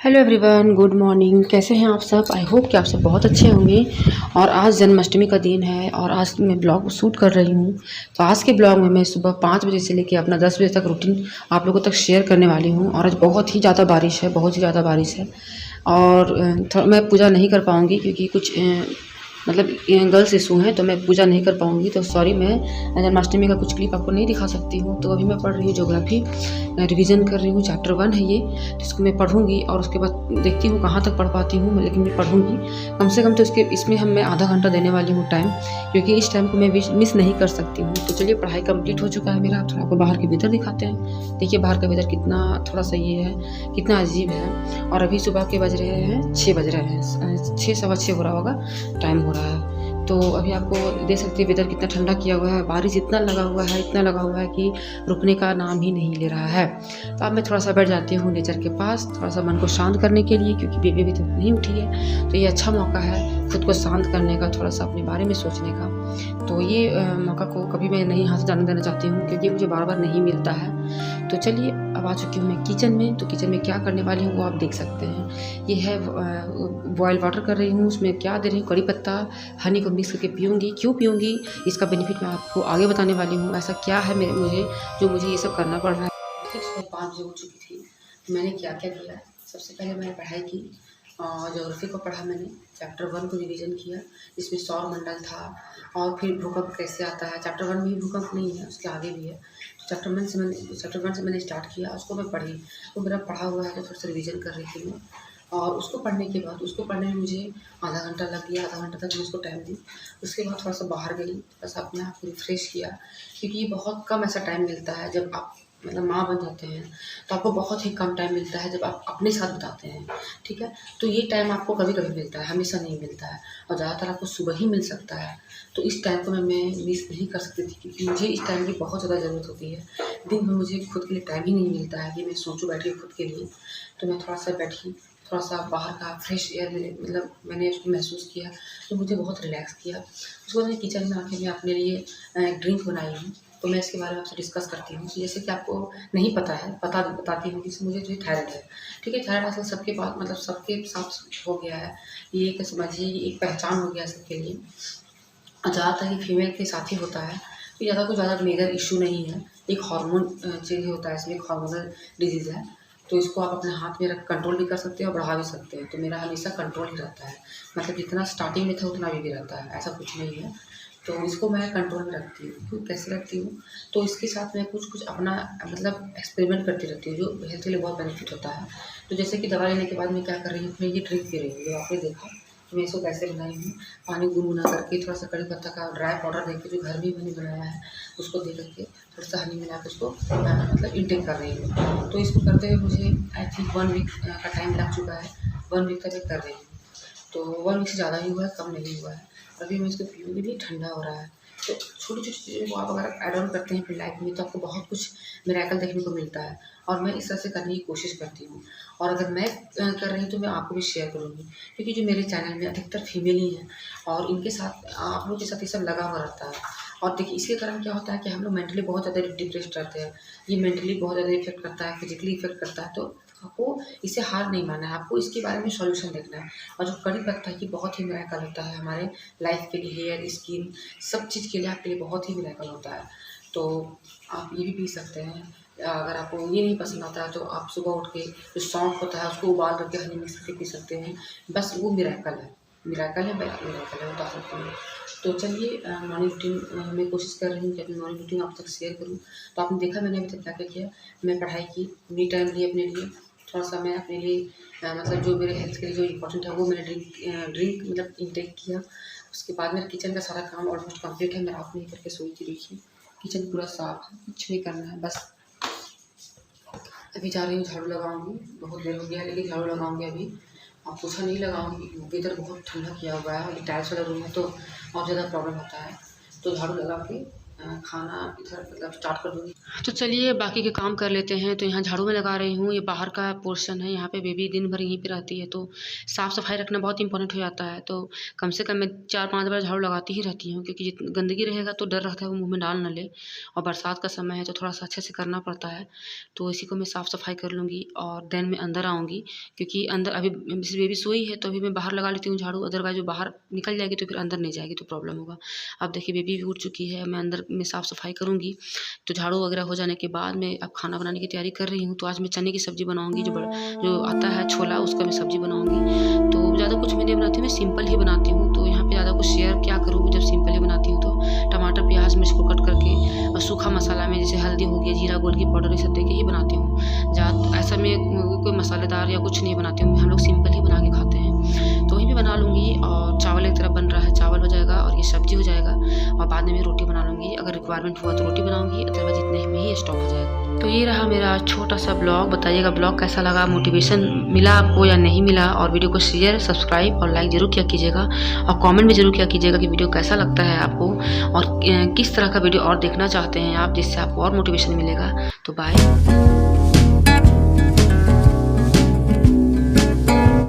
Hello everyone, good morning. कैसे हैं आप सब? आई होप कि आप सब बहुत अच्छे होंगे। और आज जन्माष्टमी का दिन है और आज मैं ब्लॉग शूट कर रही हूँ। तो आज के ब्लॉग में मैं सुबह 5 बजे से लेकर अपना 10 बजे तक रूटीन आप लोगों तक शेयर करने वाली हूँ। और आज बहुत ही ज़्यादा बारिश है, बहुत ही ज़्यादा बारिश है। और मैं पूजा नहीं कर पाऊँगी क्योंकि कुछ मतलब गर्ल्स इशू हैं, तो मैं पूजा नहीं कर पाऊँगी। तो सॉरी, मैं जन्माष्टमी का कुछ क्लिप आपको नहीं दिखा सकती हूँ। तो अभी मैं पढ़ रही हूँ ज्योग्राफी, रिवीजन कर रही हूँ। चैप्टर 1 है ये, तो इसको मैं पढ़ूँगी और उसके बाद देखती हूँ कहाँ तक पढ़ पाती हूँ, लेकिन मैं पढ़ूँगी कम से कम। तो इसमें मैं आधा घंटा देने वाली हूँ टाइम, क्योंकि इस टाइम को मैं मिस नहीं कर सकती हूँ। तो चलिए, पढ़ाई कंप्लीट हो चुका है मेरा। थोड़ा आपको बाहर के वेदर दिखाते हैं। देखिए बाहर का वेदर कितना थोड़ा सा ये है, कितना अजीब है। और अभी सुबह के बज रहे हैं 6 बज रहे हैं, 6 सवा 6 हो रहा होगा, टाइम हो रहा है। तो अभी आपको देख सकते हैं वेदर कितना ठंडा किया हुआ है। बारिश इतना लगा हुआ है, इतना लगा हुआ है कि रुकने का नाम ही नहीं ले रहा है। तो अब मैं थोड़ा सा बैठ जाती हूँ नेचर के पास, थोड़ा सा मन को शांत करने के लिए, क्योंकि बेबी अभी तक नहीं उठी है। तो ये अच्छा मौका है खुद को शांत करने का, थोड़ा सा अपने बारे में सोचने का। तो ये मौका को कभी मैं नहीं हाथ से जाने देना चाहती हूँ, क्योंकि मुझे बार बार नहीं मिलता है। तो चलिए, अब आ चुकी हूँ मैं किचन में। तो किचन में क्या करने वाली हूँ वो आप देख सकते हैं। ये है बॉयल वाटर कर रही हूँ। उसमें क्या दे रही हूँ, कड़ी पत्ता, हनी को मिक्स करके पीऊँगी। क्यों पीऊँगी, इसका बेनिफिट मैं आपको आगे बताने वाली हूँ। ऐसा क्या है मुझे ये सब करना पड़ रहा है। फिर सुबह 5 बजे उठ चुकी थी। तो मैंने क्या क्या किया, सबसे पहले मैंने पढ़ाई की। ज्योग्राफी को पढ़ा मैंने, चैप्टर 1 को रिवीजन किया, जिसमें सौर मंडल था। और फिर भूकंप कैसे आता है। चैप्टर 1 में ही भूकंप नहीं है, उसके आगे भी है। तो चैप्टर 1 से मैंने स्टार्ट किया, उसको मैं पढ़ी। तो मेरा पढ़ा हुआ है, तो थोड़ा सा रिवीजन कर रही थी मैं। और उसको पढ़ने के बाद, उसको पढ़ने में मुझे आधा घंटा लग गया। आधा घंटा तक मैं उसको टाइम दी। उसके बाद थोड़ा सा बाहर गई, थोड़ा सा अपने आप को रिफ्रेश किया, क्योंकि ये बहुत कम ऐसा टाइम मिलता है जब आप मतलब माँ बन जाते हैं। तो आपको बहुत ही कम टाइम मिलता है जब आप अपने साथ बिताते हैं, ठीक है। तो ये टाइम आपको कभी कभी मिलता है, हमेशा नहीं मिलता है। और ज़्यादातर आपको सुबह ही मिल सकता है। तो इस टाइम को मैं मिस नहीं कर सकती थी, क्योंकि मुझे इस टाइम की बहुत ज़्यादा ज़रूरत होती है। दिन में मुझे खुद के लिए टाइम ही नहीं मिलता है कि मैं सोचूं बैठी खुद के लिए। तो मैं थोड़ा सा बैठी, थोड़ा सा बाहर का फ्रेश एयर मतलब मैंने उसको महसूस किया। तो मुझे बहुत रिलैक्स किया। उसके बाद मैं किचन में आके मैं अपने लिए एक ड्रिंक बनाई हूँ। तो मैं इसके बारे में आपसे डिस्कस करती हूँ। जैसे कि आपको नहीं पता है, बताती हूँ कि मुझे जो थायराइड है, ठीक है। थायराइड आजकल सबके पास, मतलब सबके साथ हो गया है। ये एक समझिए एक पहचान हो गया सबके लिए। और ज़्यादातर ये फीमेल के साथ ही होता है। तो ज़्यादा कोई ज़्यादा मेजर इशू नहीं है। एक हार्मोन चेंज होता है, इसमें एक हार्मोनल डिजीज़ है। तो इसको आप अपने हाथ में रख कंट्रोल भी कर सकते हैं और बढ़ा भी सकते हैं। तो मेरा हमेशा कंट्रोल ही रहता है, मतलब जितना स्टार्टिंग में था उतना अभी भी रहता है, ऐसा कुछ नहीं है। तो इसको मैं कंट्रोल में रखती हूँ। क्यों, कैसे रखती हूँ, तो इसके साथ मैं कुछ अपना मतलब एक्सपेरिमेंट करती रहती हूँ, जो हेल्थ के लिए बहुत बेनिफिट होता है। तो जैसे कि दवा लेने के बाद मैं क्या कर रही हूँ, मैं ये ड्रिंक पी रही हूँ, जो आपने देखा। तो मैं इसको कैसे बनाई हूँ, पानी गुनगुना करके, थोड़ा सा कड़ी पत्ता का ड्राई पाउडर देके, जो घर में मैंने बनाया है, उसको दे करके थोड़ा सा हनी मिला के उसको मतलब इनटेक कर रही हूँ। तो इसको करते हुए मुझे आई थिंक 1 वीक का टाइम लग चुका है। 1 वीक तक मैं कर रही हूँ। तो 1 वीक से ज़्यादा ही हुआ है, कम नहीं हुआ है। अभी मैं इसको पीऊँगी भी, ठंडा हो रहा है। तो छोटी-छोटी चीज़ें को आप अगर ऐड ऑन करते हैं अपनी लाइफ में, तो आपको बहुत कुछ मिरेकल देखने को मिलता है। और मैं इस तरह से करने की कोशिश करती हूँ। और अगर मैं कर रही हूँ तो मैं आपको भी शेयर करूँगी, क्योंकि जो मेरे चैनल में अधिकतर फीमेल ही हैं। और इनके साथ आप लोग के साथ ये सब लगा हुआ रहता है। और देखिए, इसके कारण क्या होता है कि हम लोग मेंटली बहुत ज़्यादा डिप्रेस्ड रहते हैं। ये मेंटली बहुत ज़्यादा इफ़ेक्ट करता है, फिज़िकली इफ़ेक्ट करता है। तो आपको इसे हार नहीं मानना है, आपको इसके बारे में सॉल्यूशन देखना है। और जो कड़ी पत्ता है, ये बहुत ही मिरेकल होता है हमारे लाइफ के लिए, हेयर, स्किन, सब चीज़ के लिए आपके लिए बहुत ही मिरेकल होता है। तो आप ये भी पी सकते हैं। अगर आपको ये नहीं पसंद आता है, तो आप सुबह उठ के जो सौंफ होता है उसको उबाल करके हनी मिक्स करके पी सकते हैं। बस वो मिरेकल है, मिरेकल है, मिरेकल है, बता सकती हूँ। तो चलिए, मॉर्निंग रूटीन मैं कोशिश कर रही हूँ कि अपनी मॉर्निंग रूटीन आप तक शेयर करूँ। तो आपने देखा मैंने अभी तक क्या-क्या किया। मैं पढ़ाई की, मी टाइम ली अपने लिए, थोड़ा-सा मैं अपने लिए मतलब जो मेरे हेल्थ के लिए जो इम्पोर्टेंट है वो मैंने ड्रिंक मतलब इनटेक किया। उसके बाद मेरा किचन का सारा काम ऑलमोस्ट कंप्लीट है। मैं रात में ही करके सोई थी, देखिए किचन पूरा साफ है, कुछ नहीं करना है बस। अभी जा रही हूँ, झाड़ू लगाऊंगी। बहुत देर हो गया है, लेकिन झाड़ू लगाऊंगी अभी। और पोछा नहीं लगाऊंगी, वेदर बहुत ठंडा किया हुआ है। ये टाइल्स वाला रूम है, तो और ज़्यादा प्रॉब्लम होता है। तो झाड़ू लगा के खाना इधर मतलब स्टार्ट कर दूँगी। तो चलिए बाकी के काम कर लेते हैं। तो यहाँ झाड़ू में लगा रही हूँ, ये बाहर का पोर्शन है, यहाँ पे बेबी दिन भर यहीं पे रहती है, तो साफ़-सफ़ाई रखना बहुत इम्पोर्टेंट हो जाता है। तो कम से कम मैं 4-5 बार झाड़ू लगाती ही रहती हूँ, क्योंकि जित गंदगी रहेगा तो डर रहता है वो मुँह में डाल ना ले, और बरसात का समय है तो थोड़ा-सा अच्छे से करना पड़ता है। तो इसी को मैं साफ़-सफ़ाई कर लूँगी और देन मैं अंदर आऊँगी, क्योंकि अंदर अभी जैसे बेबी सोई है तो अभी मैं बाहर लगा लेती हूँ झाड़ू, अदरवाइज़ वो बाहर निकल जाएगी तो फिर अंदर नहीं जाएगी तो प्रॉब्लम होगा। अब देखिए बेबी भी उठ चुकी है, मैं अंदर में साफ़-सफ़ाई करूँगी। तो झाड़ू वगैरह हो जाने के बाद मैं अब खाना बनाने की तैयारी कर रही हूँ। तो आज मैं चने की सब्ज़ी बनाऊँगी, जो आता है छोला, उसका मैं सब्ज़ी बनाऊँगी। तो ज़्यादा कुछ मैं नहीं बनाती हूँ, मैं सिंपल ही बनाती हूँ। तो यहाँ पे ज़्यादा कुछ शेयर क्या करूँ, जब सिंपल ही बनाती हूँ। तो टमाटर, प्याज़, मिर्च को कट करके और सूखा मसाला में जैसे हल्दी हो गया, जीरा, गोल की पाउडर, ये सब देके ही बनाती हूँ। ऐसा मैं कोई मसालेदार या कुछ नहीं बनाती हूँ, हम लोग सिंपल ही बना के खाते हैं। तो वहीं पे बना लूँगी, और चावल एक तरफ बन रहा है, चावल हो जाएगा और ये सब्ज़ी हो जाएगा, और बाद में मैं रोटी बना लूँगी। अगर रिक्वायरमेंट हुआ तो रोटी बनाऊँगी, अदरवाइज़ इतने में ही स्टॉप हो जाएगा। तो ये रहा मेरा छोटा सा ब्लॉग। बताइएगा ब्लॉग कैसा लगा, मोटिवेशन मिला आपको या नहीं मिला, और वीडियो को शेयर, सब्सक्राइब और लाइक ज़रूर किया कीजिएगा, और कमेंट में ज़रूर किया कीजिएगा कि वीडियो कैसा लगता है आपको, और किस तरह का वीडियो और देखना चाहते हैं आप, जिससे आपको और मोटिवेशन मिलेगा। तो बाय।